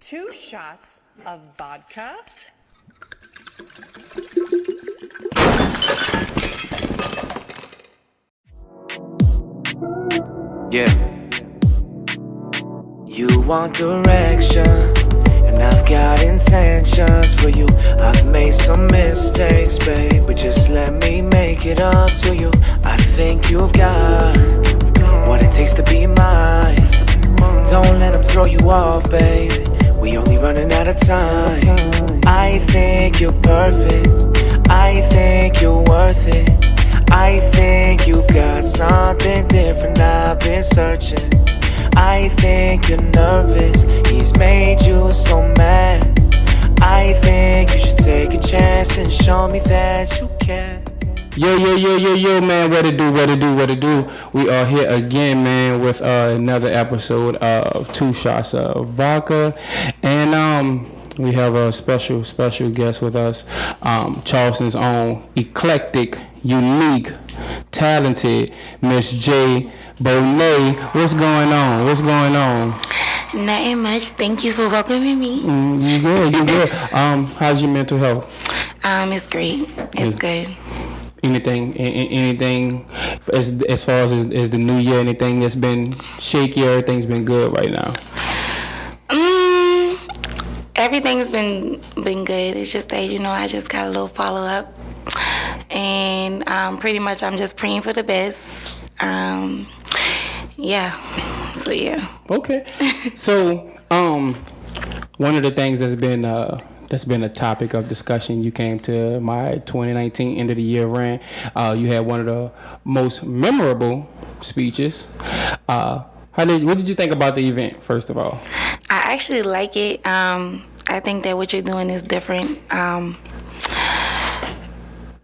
2 shots of vodka. Yeah. You want direction, and I've got intentions for you. I've made some mistakes, babe, but just let me make it up to you. I think you've got what it takes to be mine. Don't let them throw you off, babe. We only running out of time. I think you're perfect. I think you're worth it. I think you've got something different. I've been searching. I think you're nervous. He's made you so mad. I think you should take a chance and show me that you can. Yo, man, what it do? We are here again, man, with another episode of 2 Shots of Vodka. And we have a special guest with us, Charleston's own eclectic, unique, talented Miss J. Bonet. What's going on? Nothing much. Thank you for welcoming me. You good. How's your mental health? It's great. It's good. Anything as far as the new year, anything that's been shaky, everything's been good right now? Everything's been good. It's just that, I just got a little follow-up. And pretty much I'm just praying for the best. Yeah. So, yeah. Okay. So, one of the things that's been a topic of discussion, you came to my 2019 end of the year rant. You had one of the most memorable speeches. What did you think about the event, first of all? I actually like it. I think that what you're doing is different.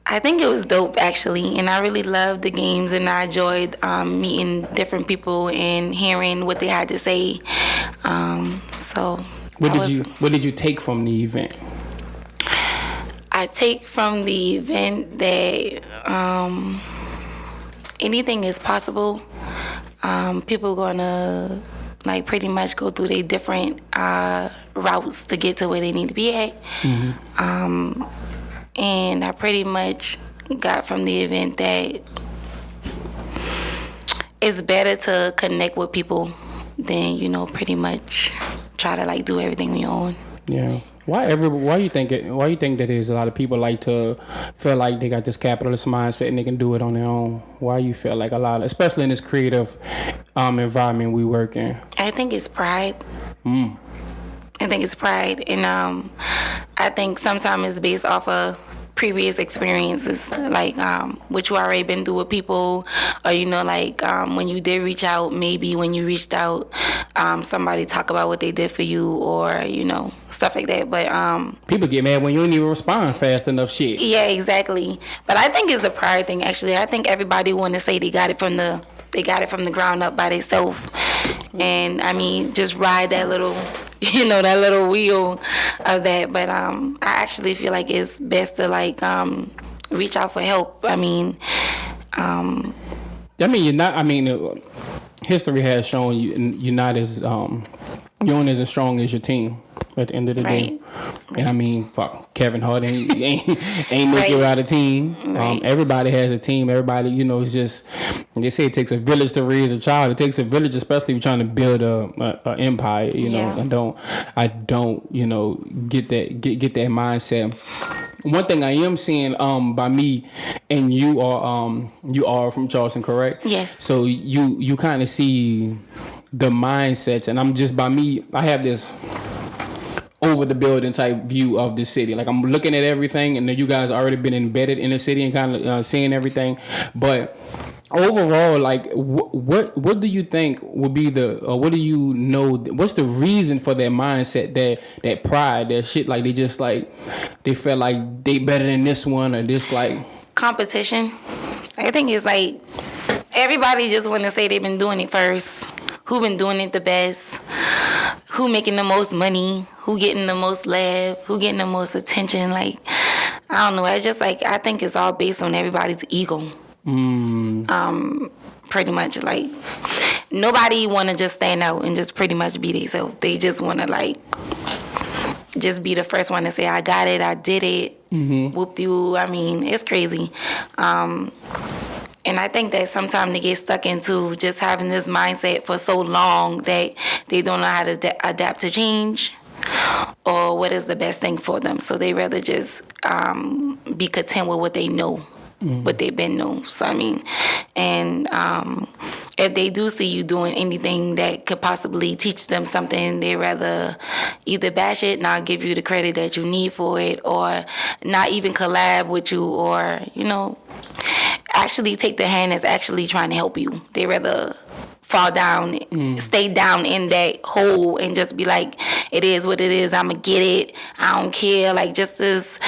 I think it was dope, actually, and I really loved the games, and I enjoyed meeting different people and hearing what they had to say. What did you take from the event? I take from the event that anything is possible. People gonna pretty much go through their different routes to get to where they need to be at. Mm-hmm. And I pretty much got from the event that it's better to connect with people than, pretty much try to do everything on your own. Yeah. Why you think that is? A lot of people like to feel like they got this capitalist mindset and they can do it on their own. Why you feel like a lot, especially in this creative environment we work in? I think it's pride. I think it's pride, and I think sometimes it's based off of previous experiences, what you already been through with people, or when you did reach out, maybe when you reached out, somebody talk about what they did for you, or stuff like that. But people get mad when you don't even respond fast enough. Shit. Yeah, exactly. But I think it's a pride thing. Actually, I think everybody want to say they got it from the ground up by themselves, and I mean just ride that little. That little wheel of that. But I actually feel like it's best to reach out for help. History has shown you're not as you aren't as strong as your team at the end of the day. And Kevin Hart ain't make you out of team. Everybody has a team. Everybody, it's just, they say it takes a village to raise a child. It takes a village, especially if you're trying to build a empire. I don't get that mindset. One thing I am seeing by me, and you are from Charleston, correct? Yes. So you kind of see the mindsets, and I'm just, by me, I have this over the building type view of the city. I'm looking at everything, and then you guys already been embedded in the city and kind of seeing everything. But overall, what do you think would be what do you know? What's the reason for that mindset, that pride, that shit? They just they feel like they better than this one or this competition. I think it's everybody just want to say they've been doing it first. Who been doing it the best? Who making the most money? Who getting the most love? Who getting the most attention? I don't know. It's just I think it's all based on everybody's ego. Pretty much nobody want to just stand out and just pretty much be themselves. They just want to just be the first one to say, I got it, I did it, whoop-de-woo. I mean, it's crazy. And I think that sometimes they get stuck into just having this mindset for so long that they don't know how to adapt to change or what is the best thing for them. So they rather just be content with what they know, what they've been known. So, I mean, and if they do see you doing anything that could possibly teach them something, they rather either bash it, not give you the credit that you need for it, or not even collab with you, or, actually take the hand that's actually trying to help you. They rather fall down, stay down in that hole and just be like, it is what it is, I'ma get it, I don't care, like just this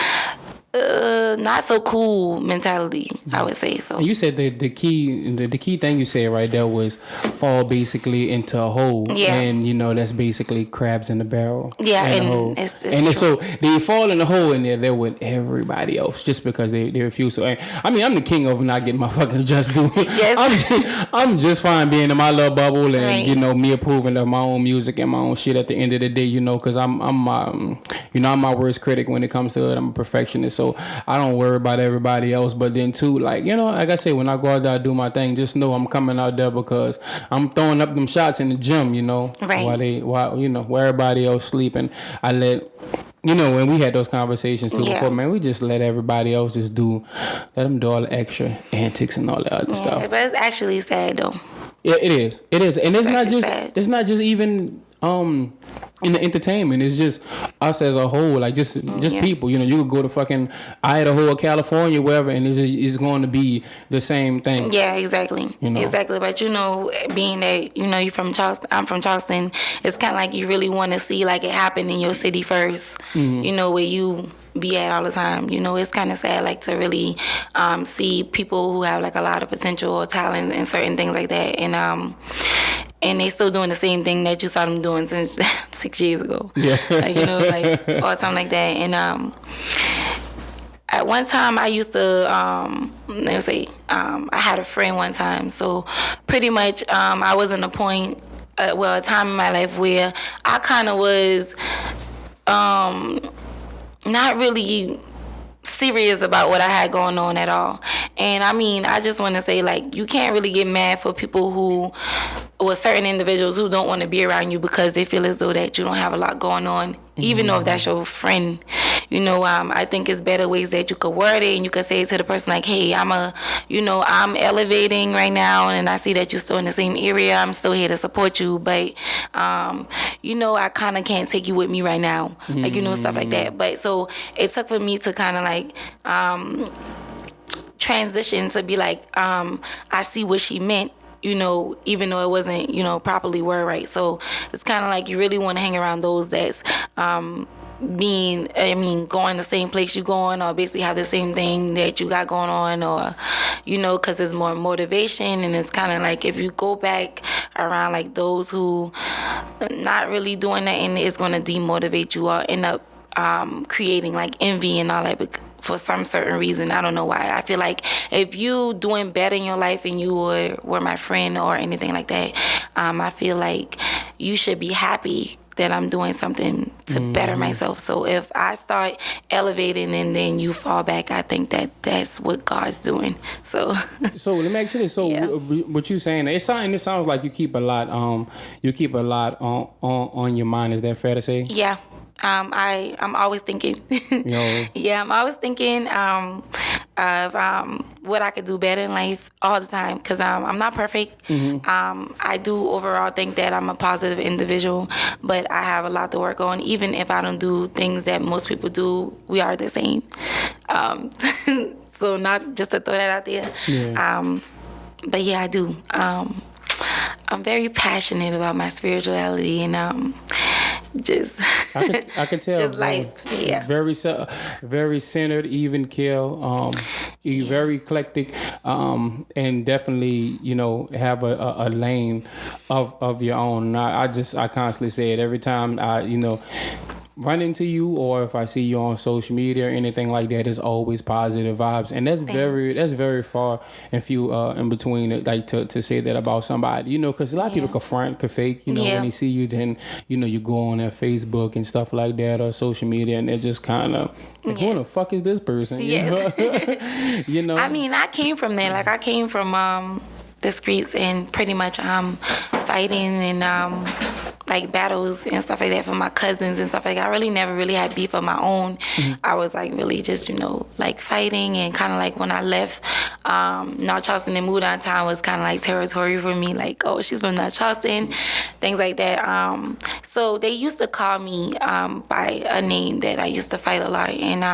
not so cool mentality, I would say. So you said the key thing you said right there was fall basically into a hole. Yeah. And that's basically crabs in the barrel. Yeah, and it's true. So they fall in the hole and they're there with everybody else just because they refuse to. I mean, I'm the king of not getting my fucking just due. I'm just fine being in my little bubble and me approving of my own music and my own shit at the end of the day, because I'm my worst critic when it comes to it. I'm a perfectionist. So I don't worry about everybody else. But then too, like I say, when I go out there, I do my thing. Just know I'm coming out there because I'm throwing up them shots in the gym, right. While everybody else sleeping. I let when we had those conversations too before, man, we just let everybody else let them do all the extra antics and all that other stuff. But it's actually sad though. Yeah, it is, and it's not just even in the entertainment. It's just us as a whole, like just people. You could go to fucking Idaho or California, wherever, and it's going to be the same thing. Yeah, exactly. Exactly. But being that you're from Charleston, I'm from Charleston. It's kind of like you really want to see like it happen in your city first. Where you be at all the time. It's kind of sad, like to really see people who have like a lot of potential or talent and certain things like that, and they still doing the same thing that you saw them doing since 6 years ago. Yeah. Or something like that. And at one time I used to, I had a friend one time. So pretty much I was in a point, a time in my life where I kind of was not really serious about what I had going on at all. And I mean, I just want to say, like, you can't really get mad for people or certain individuals who don't want to be around you because they feel as though that you don't have a lot going on, even though if that's your friend. I think it's better ways that you could word it, and you could say it to the person like, hey, I'm elevating right now, and I see that you're still in the same area. I'm still here to support you, but I kind of can't take you with me right now, stuff like that. But so it took for me to kind of like transition to be like, I see what she meant, even though it wasn't, properly word right. So it's kind of like you really want to hang around those that's going the same place you going, or basically have the same thing that you got going on, or because there's more motivation. And it's kind of like if you go back around like those who not really doing that, and it's going to demotivate you or end up creating like envy and all that for some certain reason. I don't know why. I feel like if you doing better in your life and you were my friend or anything like that, I feel like you should be happy that I'm doing something to better myself. So if I start elevating and then you fall back, I think that's what God's doing. So let me ask you this. So what you saying, it sounds like you keep a lot on your mind. Is that fair to say? Yeah. I'm always thinking. Yeah, I'm always thinking of what I could do better in life all the time, because I'm not perfect. I do overall think that I'm a positive individual, but I have a lot to work on. Even if I don't do things that most people do, we are the same. So not just to throw that out there. Yeah. But yeah, I do. I'm very passionate about my spirituality, and I can tell. Just life, yeah. Very centered, even keel, very eclectic, and definitely have a lane of your own. I constantly say it every time run into you or if I see you on social media or anything like that, it's always positive vibes, and that's very far and few in between. Like to say that about somebody, you know, because a lot of people could front, could fake, you know, when they see you, then you know you go on their Facebook and stuff like that or social media, and they're just kind of like, who the fuck is this person? You know? You know. I mean, I came from there. Like I came from the streets and pretty much fighting and like battles and stuff like that for my cousins and stuff like that. I really never really had beef of my own. I was like really just, you know, like fighting, and kind of like when I left North Charleston and moved downtown was kind of like territory for me. Like, oh, she's from North Charleston, things like that. So they used to call me by a name that I used to fight a lot. And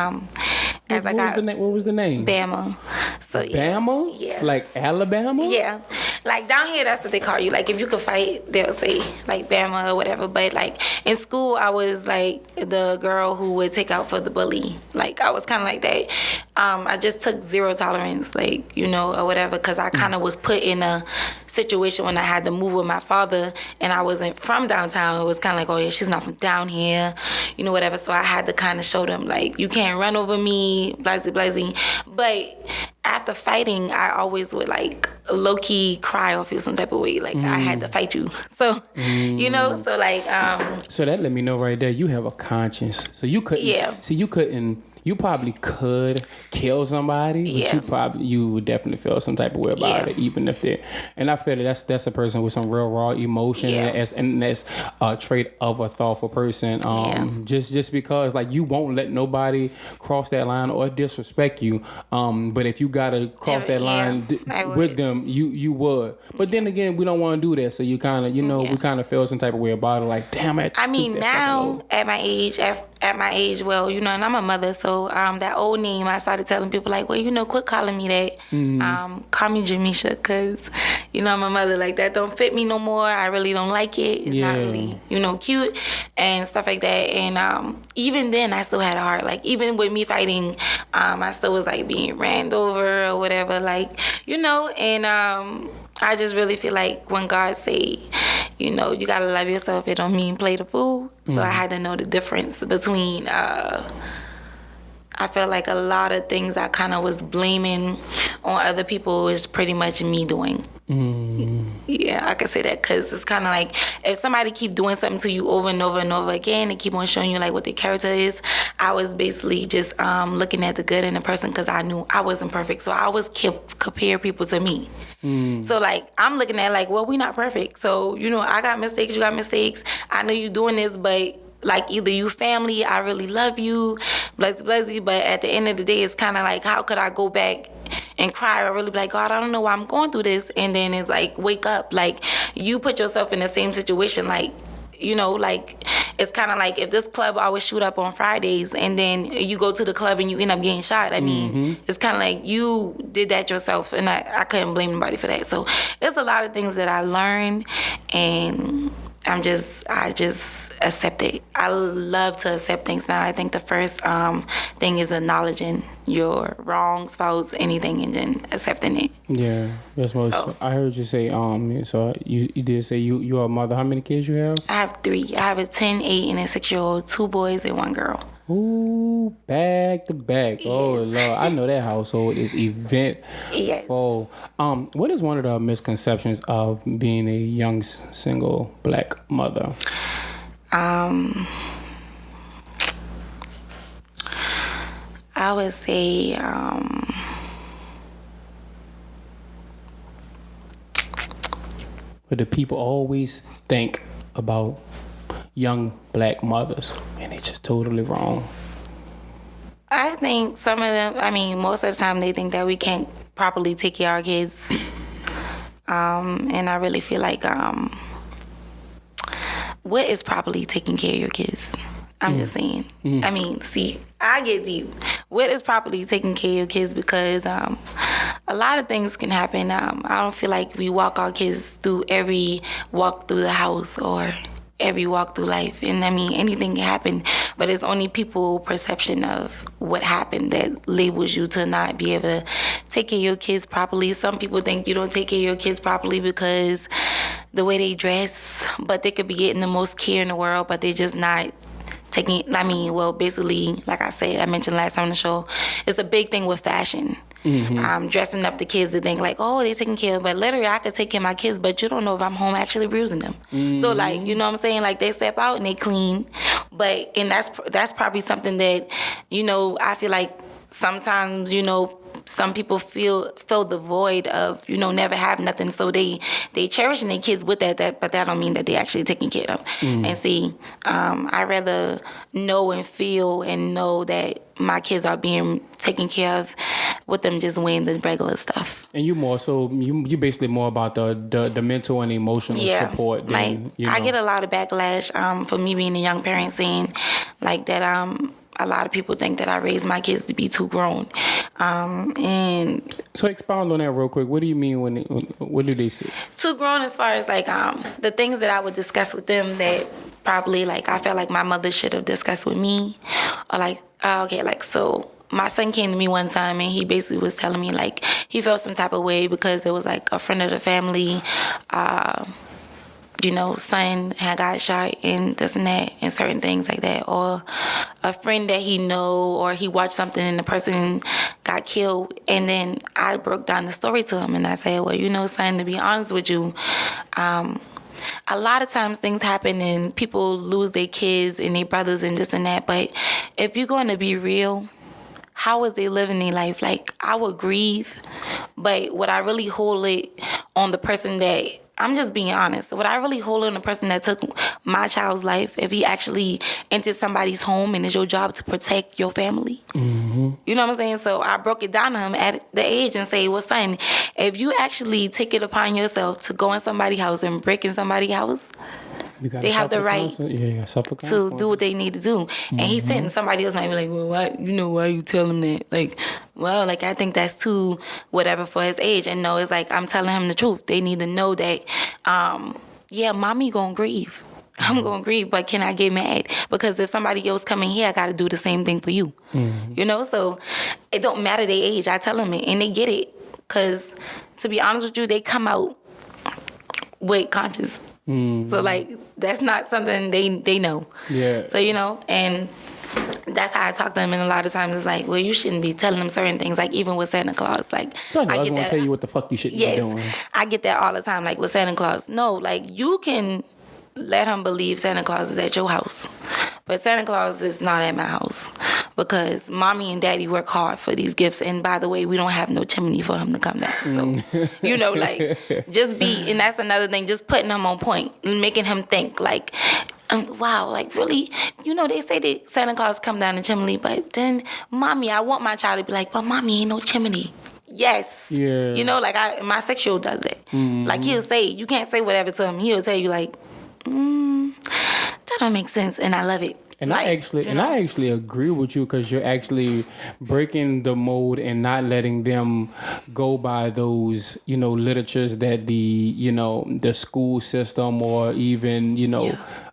as what was the name? Bama. So Bama? Yeah. Like Alabama? Yeah. Like down here, that's what they call you. Like if you could fight, they'll say like Bama or whatever. But like in school, I was like the girl who would take out for the bully. Like I was kind of like that. I just took zero tolerance, like, you know, or whatever, because I kind of was put in a situation when I had to move with my father, and I wasn't from downtown. It was kind of like, oh yeah, she's not from down here, you know, whatever. So I had to kind of show them like, you can't run over me, blasey blasey. But after fighting, I always would like low-key cry or feel some type of way, like I had to fight you. So you know, so like so that let me know right there you have a conscience. So you couldn't you probably could kill somebody, but you would definitely feel some type of way about it, even if they. And I feel that's a person with some real raw emotion, and that's a trait of a thoughtful person. Just because like you won't let nobody cross that line or disrespect you. But if you gotta cross that line with them, you would. But then again, we don't want to do that, so you kind of we kind of feel some type of way about it. Like, damn it. I mean, now at my age, well, you know, and I'm a mother, so that old name, I started telling people like, well, you know, quit calling me that. Call me Jamisha, because, you know, I'm a mother. Like, that don't fit me no more. I really don't like it. It's not really, you know, cute and stuff like that. And even then, I still had a heart. Like, even with me fighting, I still was like being ran over or whatever, like, you know, and I just really feel like when God say, you know, you gotta love yourself, it don't mean play the fool. So I had to know the difference between I felt like a lot of things I kind of was blaming on other people was pretty much me doing. Yeah, I could say that, because it's kind of like if somebody keep doing something to you over and over and over again and keep on showing you like what their character is, I was basically just looking at the good in the person, because I knew I wasn't perfect. So I always kept compare people to me. So like I'm looking at like, well, we not perfect. So, you know, I got mistakes, you got mistakes. I know you doing this, but like either you family, I really love you, bless, but at the end of the day, it's kind of like, how could I go back and cry or really be like, God, I don't know why I'm going through this. And then it's like, wake up. Like, you put yourself in the same situation. Like, you know, like, it's kind of like if this club always shoot up on Fridays and then you go to the club and you end up getting shot. I mean, it's kind of like you did that yourself, and I couldn't blame anybody for that. So there's a lot of things that I learned, and I just accept it. I love to accept things now. I think the first thing is acknowledging your wrongs, faults, anything, and then accepting it. Yeah, that's most. So, I heard you say so you did say you are a mother. How many kids you have? I have 3. I have a 10, 8, and a 6-year-old, 2 boys and 1 girl. Ooh, back to back. Yes. Oh Lord, I know that household is eventful. Yes. What is one of the misconceptions of being a young single black mother? I would say but the people always think about young black mothers, and it's just totally wrong. I think some of them, I mean, most of the time they think that we can't properly take care of our kids. And I really feel like what is properly taking care of your kids? I'm just saying. I mean, see, I get deep. What is properly taking care of your kids? Because a lot of things can happen. I don't feel like we walk our kids through every walk through the house or every walk through life. And I mean, anything can happen, but it's only people's perception of what happened that labels you to not be able to take care of your kids properly. Some people think you don't take care of your kids properly because the way they dress, but they could be getting the most care in the world, but they're just not basically, like I mentioned last time on the show, it's a big thing with fashion. Dressing up the kids to think like, oh, they taking care of, but literally I could take care of my kids, but you don't know if I'm home actually bruising them. So like, you know what I'm saying? Like they step out and they clean, and that's probably something that, I feel like sometimes, some people feel the void of, never have nothing. So they cherishing their kids with that, but that don't mean that they actually taking care of them. And see, I rather know and feel and know that my kids are being taken care of with them just wearing the regular stuff. And you more so, you basically more about the mental and emotional support. Than, I get a lot of backlash for me being a young parent, saying like that a lot of people think that I raised my kids to be too grown. And so expound on that real quick. What do you mean what do they say? Too grown as far as like the things that I would discuss with them that probably like I felt like my mother should have discussed with me, or like so my son came to me one time and he basically was telling me like he felt some type of way because it was like a friend of the family, son had got shot and this and that and certain things like that, or a friend that he know, or he watched something and the person got killed. And then I broke down the story to him and I said, well, son, to be honest with you, a lot of times things happen and people lose their kids and their brothers and this and that, but if you're going to be real, how is they living their life? Like, I would grieve, but would I really hold it on the person that, I'm just being honest, would I really hold it on the person that took my child's life if he actually entered somebody's home and it's your job to protect your family? You know what I'm saying? So I broke it down to him at the age and say, well, son, if you actually take it upon yourself to go in somebody's house and break in somebody's house, they have the right to do what they need to do. And he's saying somebody else might be like, well, why you tell him that? Like, well, like, I think that's too whatever for his age. And no, it's like, I'm telling him the truth. They need to know that, mommy gonna grieve. I'm gonna grieve, but can I get mad? Because if somebody else coming here, I gotta do the same thing for you. So it don't matter their age. I tell them it, and they get it. Because to be honest with you, they come out with conscience. So like that's not something they know. Yeah. So and that's how I talk to them. And a lot of times it's like, well, you shouldn't be telling them certain things. Like even with Santa Claus, like I was gonna tell you what the fuck you shouldn't be doing. I get that all the time. Like with Santa Claus, no, like you can let him believe Santa Claus is at your house, but Santa Claus is not at my house because mommy and daddy work hard for these gifts. And by the way, we don't have no chimney for him to come down. So, like just and that's another thing, just putting him on point, making him think like, wow, like really, they say that Santa Claus come down the chimney, but then mommy, I want my child to be like, but mommy ain't no chimney. Yes. Yeah. My 6-year-old does that. Like he'll say, you can't say whatever to him. He'll tell you like, that don't make sense, and I love it. And I actually agree with you because you're actually breaking the mold and not letting them go by those literatures that the school system or even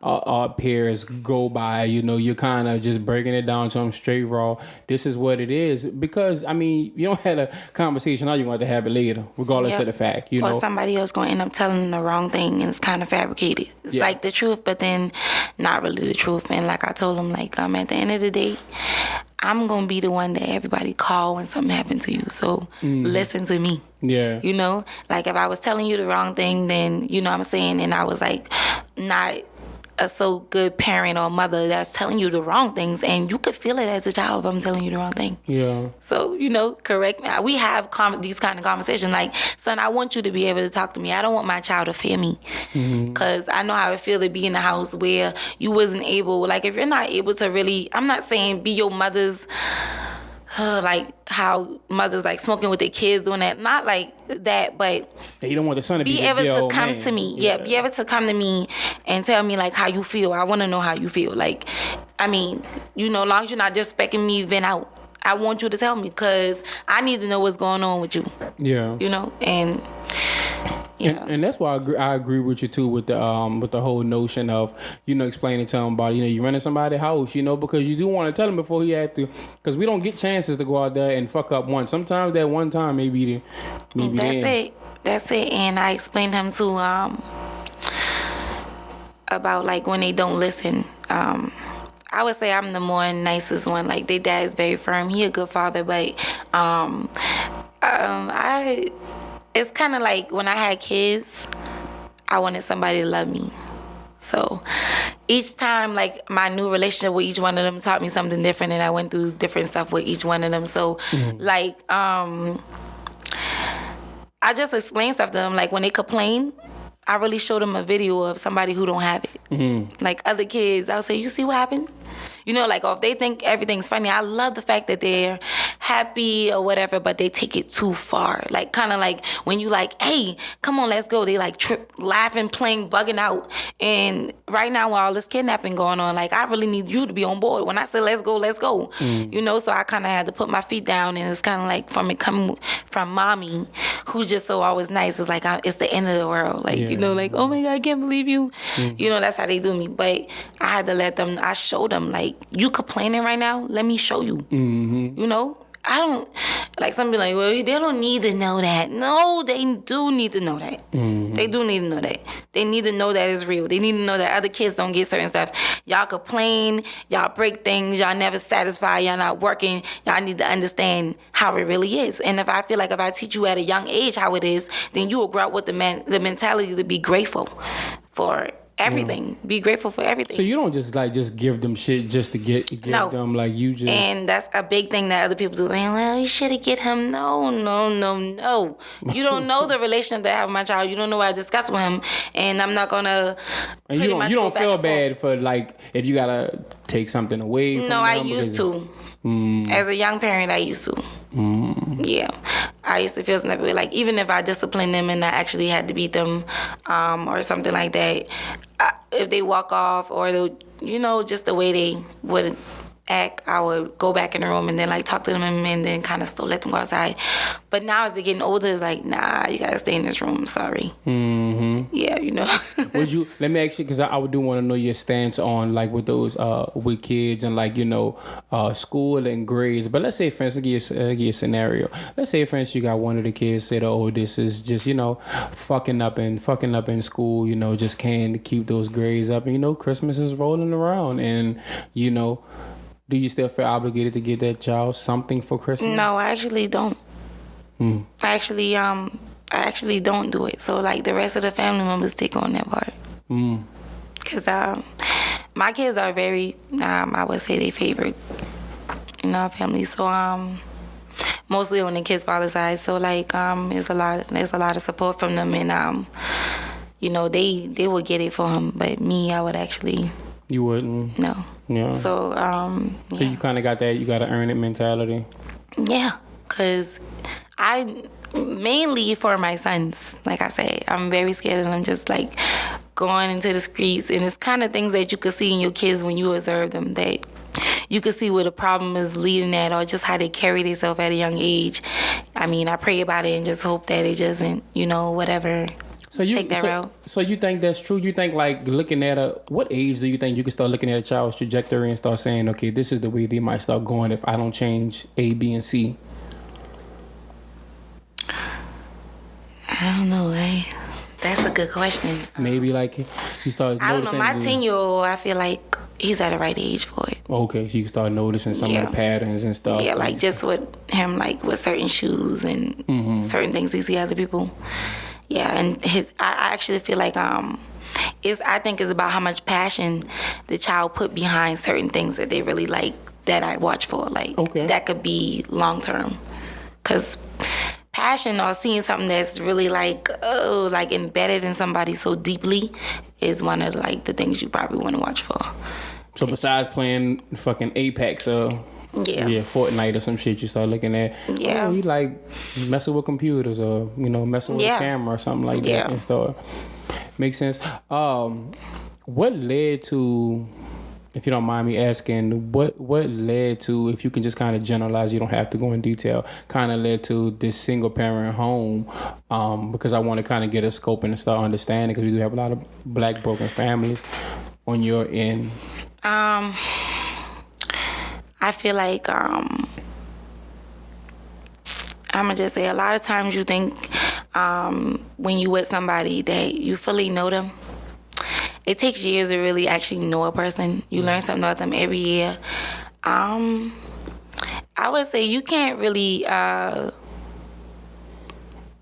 our peers go by. You're kind of just breaking it down to them straight raw. This is what it is, because you don't have a conversation now, you're going to have it later regardless of the fact. Or somebody else going to end up telling them the wrong thing and it's kind of fabricated. It's like the truth, but then not really the truth. And like I told him, like at the end of the day, I'm going to be the one that everybody call when something happened to you. So listen to me. Yeah. Like if I was telling you the wrong thing, then what I'm saying, and I was like not a so good parent or mother that's telling you the wrong things, and you could feel it as a child if I'm telling you the wrong thing. Yeah. So, correct me. We have these kind of conversations like, son, I want you to be able to talk to me. I don't want my child to fear me, because I know how it feels to be in a house where you wasn't able, like if you're not able to really, I'm not saying be your mother's, like how mothers like smoking with their kids, doing that, not like that, but you don't want the son to be able to come to me. Yeah, be able to come to me and tell me like how you feel. I want to know how you feel. Like, as long as you're not just expecting me vent out, I want you to tell me, because I need to know what's going on with you. Yeah. And And that's why I agree with you too with the whole notion of explaining to them about you running somebody's house, because you do want to tell him before he had to, because we don't get chances to go out there and fuck up once. Sometimes that one time maybe that's it. And I explained him to about like when they don't listen. I would say I'm the more nicest one. Like, their dad is very firm. He a good father, but it's kind of like when I had kids, I wanted somebody to love me. So each time, like, my new relationship with each one of them taught me something different, and I went through different stuff with each one of them. So, like, I just explain stuff to them. Like, when they complain, I really show them a video of somebody who don't have it. Like, other kids, I'll say, you see what happened? You know, like, or if they think everything's funny, I love the fact that they're happy or whatever, but they take it too far. Like, kind of like when you like, hey, come on, let's go. They like trip, laughing, playing, bugging out. And right now, with all this kidnapping going on, like, I really need you to be on board. When I say let's go, let's go. You know, so I kind of had to put my feet down, and it's kind of like from it coming from mommy, who's just so always nice. It's like, it's the end of the world. Like, you know, like, oh my God, I can't believe you. You know, that's how they do me. But I had to let them, I showed them, like, you complaining right now, let me show you. You know, I don't, like, some be like, well, they don't need to know that. No, they do need to know that. They do need to know that. They need to know that it's real. They need to know that other kids don't get certain stuff. Y'all complain, y'all break things, y'all never satisfy, y'all not working. Y'all need to understand how it really is. And if I feel like if I teach you at a young age how it is, then you will grow up with the mentality to be grateful for everything. Be grateful for everything. So you don't just give them shit just to give them, like, you just. And that's a big thing that other people do. Like, well, you should have get him. No. You don't know the relationship that I have with my child. You don't know what I discussed with him, and I'm not gonna. And you don't feel bad for, like, if you gotta take something away from them. No, I used to. As a young parent, I used to. Yeah, I used to feel some type of way. Like, even if I disciplined them and I actually had to beat them, or something like that, if they walk off or they, you know, just the way they would act, I would go back in the room and then, like, talk to them and then kind of still let them go outside. But now as they're getting older, it's like, nah, you gotta stay in this room. Sorry. Yeah, you know. Let me ask you, because I would do want to know your stance on, like, with those with kids and, like, you know, school and grades. But let's say, for instance, give you a scenario. Let's say, for instance, you got one of the kids say, oh, this is just, you know, fucking up in school, you know, just can't keep those grades up. And, you know, Christmas is rolling around, and, you know, do you still feel obligated to get that child something for Christmas? No, I actually don't. I actually don't do it. So, like, the rest of the family members take on that part. Because my kids are very, I would say, they favorite in our family. So, mostly on the kids' father's side. So, like, there's a lot of support from them, and you know, they would get it for him. But me, I would actually. You wouldn't? No. Yeah. So, So you kind of got that, you got to earn it mentality? Yeah, because mainly for my sons, like I say, I'm very scared of them just, like, going into the streets. And it's kind of things that you could see in your kids when you observe them, that you could see where the problem is leading at, or just how they carry themselves at a young age. I mean, I pray about it and just hope that it doesn't, you know, whatever. Take that route. So you think that's true? You think, like, looking at what age do you think you can start looking at a child's trajectory and start saying, okay, this is the way they might start going if I don't change A, B, and C? I don't know, right? That's a good question. Maybe, like, you start noticing. I don't know. My 10-year-old, I feel like he's at the right age for it. Okay, so you can start noticing some of the patterns and stuff. Yeah, like, just with him, like, with certain shoes and certain things he see other people. Yeah, and I actually feel like I think it's about how much passion the child put behind certain things that they really like, that I watch for. Like, that could be long term, because passion or seeing something that's really like embedded in somebody so deeply is one of, like, the things you probably want to watch for. So besides playing fucking Apex Fortnite or some shit, you start looking at, he like messing with computers, or, you know, messing with a camera or something like that, and stuff. Makes sense. What led to, if you don't mind me asking, what led to, if you can just kind of generalize, you don't have to go in detail, kind of led to this single parent home? Because I want to kind of get a scope and start understanding, because we do have a lot of black broken families on your end. I feel like I'm gonna just say, a lot of times you think when you with somebody that you fully know them, it takes years to really actually know a person. You learn something about them every year. I would say you can't really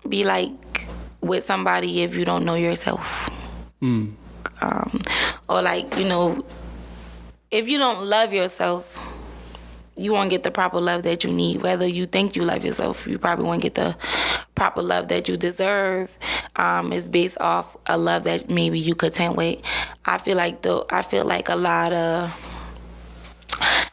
be like with somebody if you don't know yourself. Or like, you know, if you don't love yourself, you won't get the proper love that you need. Whether you think you love yourself, you probably won't get the proper love that you deserve. It's based off a love that maybe you content with. I feel like a lot of,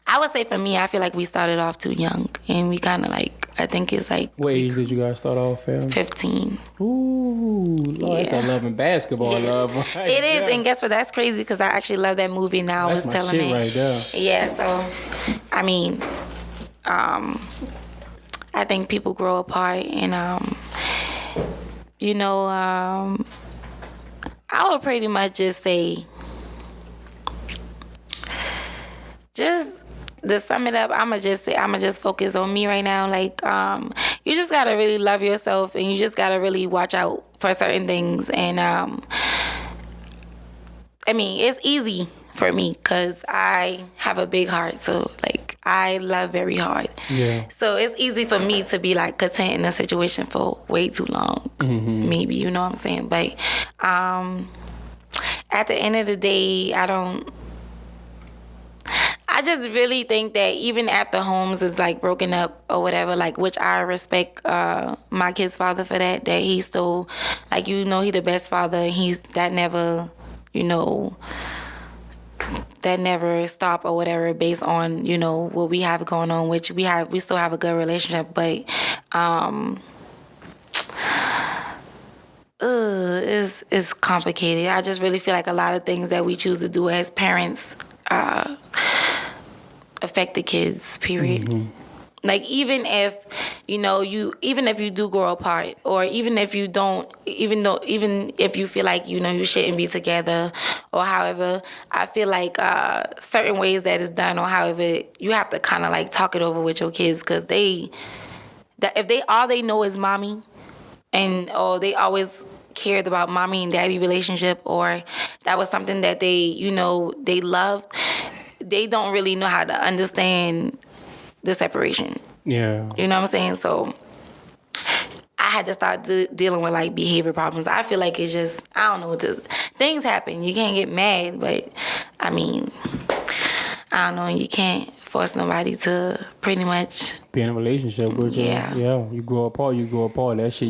I would say for me, I feel like we started off too young, and we kind of like, I think it's like. What age did you guys start off at? 15. Ooh, Lord, that's that love and basketball love. Right? It is, and guess what? That's crazy because I actually love that movie now. That's I was my telling shit me. right there. Yeah, so, I mean, I think people grow apart, and, you know, I would pretty much just say, just to sum it up, I'ma just focus on me right now. Like, you just gotta really love yourself, and you just gotta really watch out for certain things. And I mean, it's easy for me because I have a big heart, so like I love very hard. Yeah. So it's easy for me to be like content in a situation for way too long, maybe, you know what I'm saying? But at the end of the day, I just really think that even after homes is like broken up or whatever, like, which I respect my kid's father for that he's still, like, you know, he the best father. That never, you know, that never stop or whatever based on, you know, what we have going on, which we still have a good relationship, but it's complicated. I just really feel like a lot of things that we choose to do as parents affect the kids, period. Like, even if you do grow apart, or even if you don't, even if you feel like, you know, you shouldn't be together, or however, I feel like certain ways that it's done, or however, you have to kind of like talk it over with your kids, because if all they know is mommy, or they always cared about mommy and daddy relationship, or that was something that they, you know, they loved, they don't really know how to understand the separation. Yeah. You know what I'm saying? So I had to start dealing with like behavior problems. I feel like it's just, I don't know, things happen. You can't get mad, but I mean, I don't know, you can't force nobody to pretty much be in a relationship with you. Yeah. Yeah. You grow apart. That shit,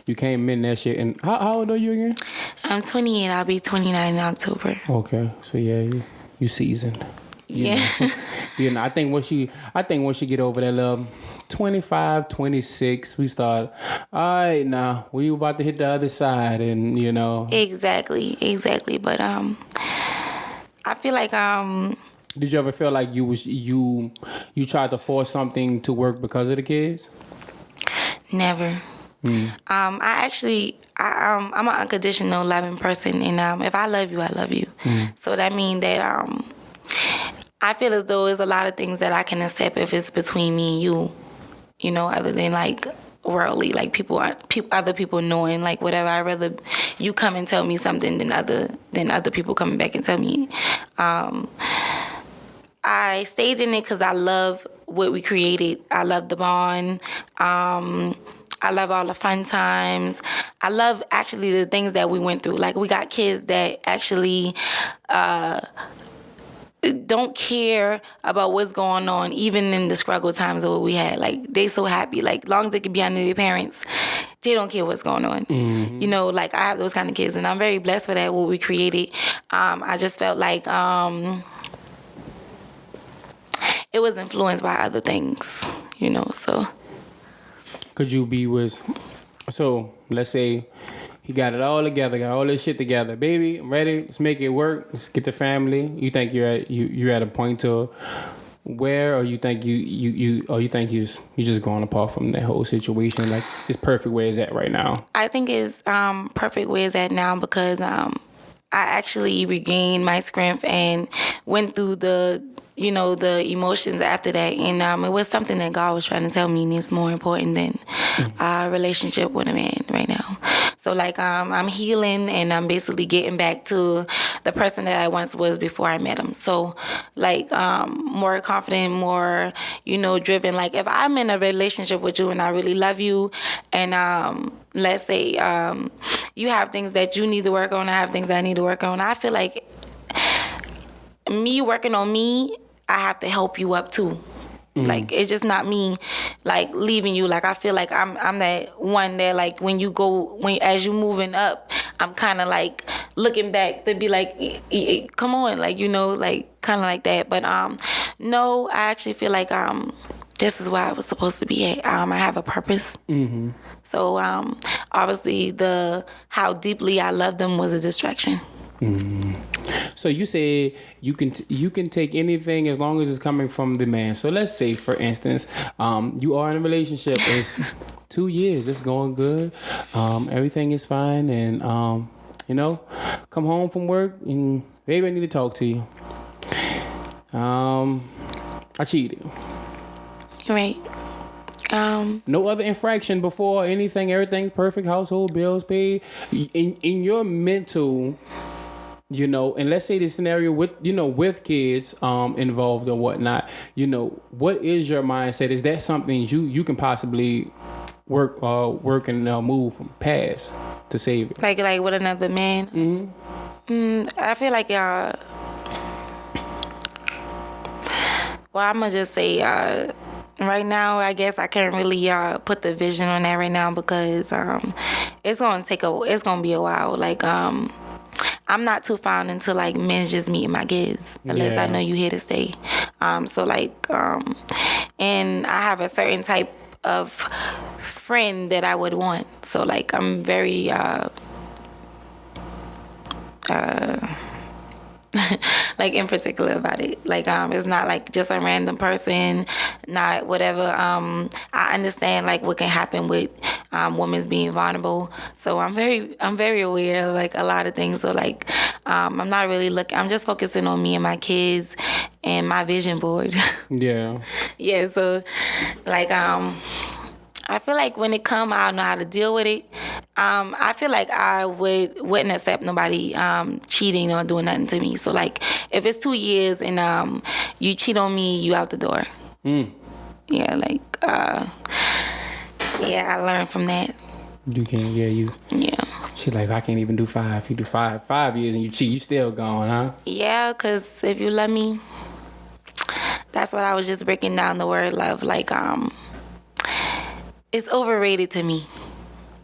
you can't mend that shit. And how old are you again? I'm 28. I'll be 29 in October. Okay. So yeah, you seasoned. Yeah. You know, I think once you get over that love, 25, 26, we start, all right, now we about to hit the other side, and you know. Exactly. But I feel like did you ever feel like you tried to force something to work because of the kids? Never. I'm an unconditional loving person, and if I love you, I love you. So that means that I feel as though there's a lot of things that I can accept if it's between me and you, you know, other than like worldly, like other people knowing, like whatever. I'd rather you come and tell me something than other people coming back and tell me. I stayed in it because I love what we created. I love the bond. I love all the fun times. I love actually the things that we went through. Like, we got kids that actually don't care about what's going on, even in the struggle times of what we had. Like, they so happy. Like, long as they can be under their parents, they don't care what's going on. You know, like, I have those kind of kids, and I'm very blessed for that, what we created. I just felt like it was influenced by other things, you know, so. Could you be with, so let's say he got it all together, got all this shit together. Baby, I'm ready, let's make it work, let's get the family. You think you're at a point to where, or you think you just going apart from that whole situation? Like, it's perfect where it's at right now? I think it's perfect where it's at now, because I actually regained my strength and went through the the emotions after that. And it was something that God was trying to tell me, and it's more important than a relationship with a man right now. So, like, I'm healing, and I'm basically getting back to the person that I once was before I met him. So, like, more confident, more, driven. Like, if I'm in a relationship with you and I really love you, and let's say you have things that you need to work on, I have things that I need to work on, I feel like me working on me, I have to help you up too. Like, it's just not me, like, leaving you. Like, I feel like I'm that one that, like, as you moving up, I'm kind of like looking back to be like, come on, like, like, kind of like that. But no, I actually feel like this is where I was supposed to be at. I have a purpose. So obviously how deeply I loved them was a distraction. So you say you can take anything as long as it's coming from the man. So let's say, for instance, you are in a relationship. It's 2 years. It's going good. Everything is fine, and come home from work and baby, I need to talk to you. I cheated. Right. No other infraction before anything. Everything's perfect. Household bills paid. In your mental. And let's say the scenario with kids involved or whatnot, what is your mindset? Is that something you can possibly work and move past to save it? Like with another man? I feel like well, I'm going to just say right now, I guess I can't really put the vision on that right now, because it's going to be a while. Like, I'm not too fond until, like, men just meeting my kids, unless I know you here to stay. So, like, and I have a certain type of friend that I would want. So, like, I'm very like, in particular about it. Like, it's not like just a random person, not whatever. I understand, like, what can happen with women being vulnerable. So I'm very aware of, like, a lot of things. So, like, I'm not really looking. I'm just focusing on me and my kids and my vision board. Yeah. Yeah. So, like, I feel like when it come, I don't know how to deal with it. I feel like I wouldn't accept nobody cheating or doing nothing to me. So, like, if it's 2 years and you cheat on me, you out the door. Yeah, like, I learned from that. You can't, you. Yeah. She like, I can't even do 5. If you do 5 years and you cheat, you still gone, huh? Yeah, because if you love me, that's what I was just breaking down the word love. Like, it's overrated to me.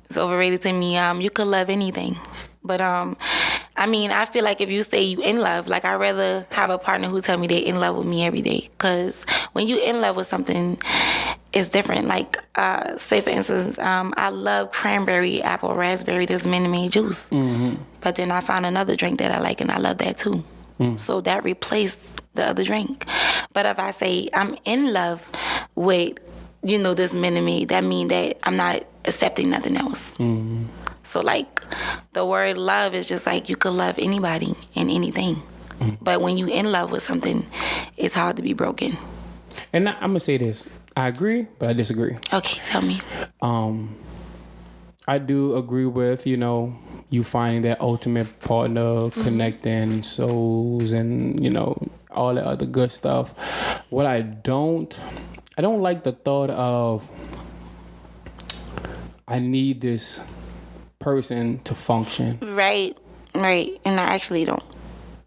It's overrated to me. You could love anything. But, I mean, I feel like if you say you in love, like, I'd rather have a partner who tell me they in love with me every day. Because when you in love with something, it's different. Like, say, for instance, I love cranberry, apple, raspberry, this Minute Maid juice. But then I found another drink that I like, and I love that too. So that replaced the other drink. But if I say I'm in love with, this Minute Maid, that mean that I'm not accepting nothing else. So, like, the word love is just like, you could love anybody and anything. But when you in love with something, it's hard to be broken. And I'm going to say this. I agree, but I disagree. Okay, tell me. I do agree with, you finding that ultimate partner, connecting souls and, all that other good stuff. What I don't like the thought of, I need this person to function. Right. And I actually don't.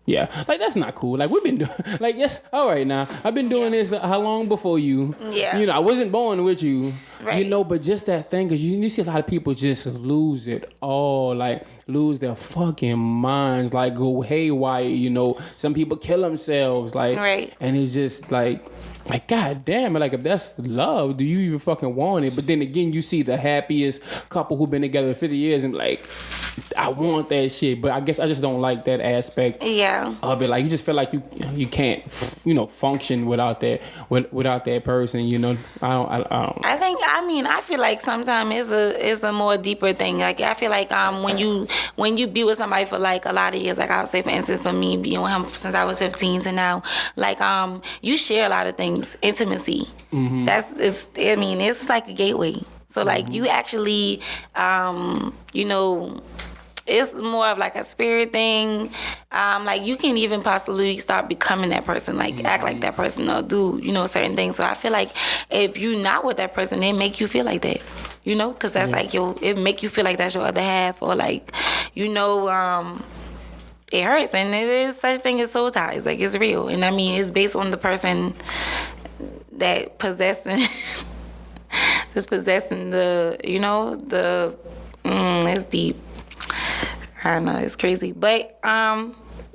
Yeah, like, that's not cool. Like, we've been doing, like, yes, all right, now I've been doing this how long before you? Yeah. I wasn't born with you. Right. But just that thing, because you see a lot of people just lose it all, like, lose their fucking minds, like, go haywire. Some people kill themselves, like, right. And it's just like, God damn it, like, if that's love, do you even fucking want it? But then again, you see the happiest couple who've been together 50 years and, like, I want that shit, but I guess I just don't like that aspect of it. Like you just feel like you can't function without that person. You know, I don't. I feel like sometimes it's a more deeper thing. Like I feel like when you be with somebody for like a lot of years, like I would say for instance for me being with him since I was 15 to now, like you share a lot of things, intimacy. Mm-hmm. It's like a gateway. So like you actually it's more of like a spirit thing. Like you can even possibly start becoming that person, like act like that person or do, certain things. So I feel like if you're not with that person, it make you feel like that, because that's like it make you feel like that's your other half or like, it hurts. And it is such thing as soul ties. Like it's real. And I mean, it's based on the person that possessing it's deep. I don't know, it's crazy. But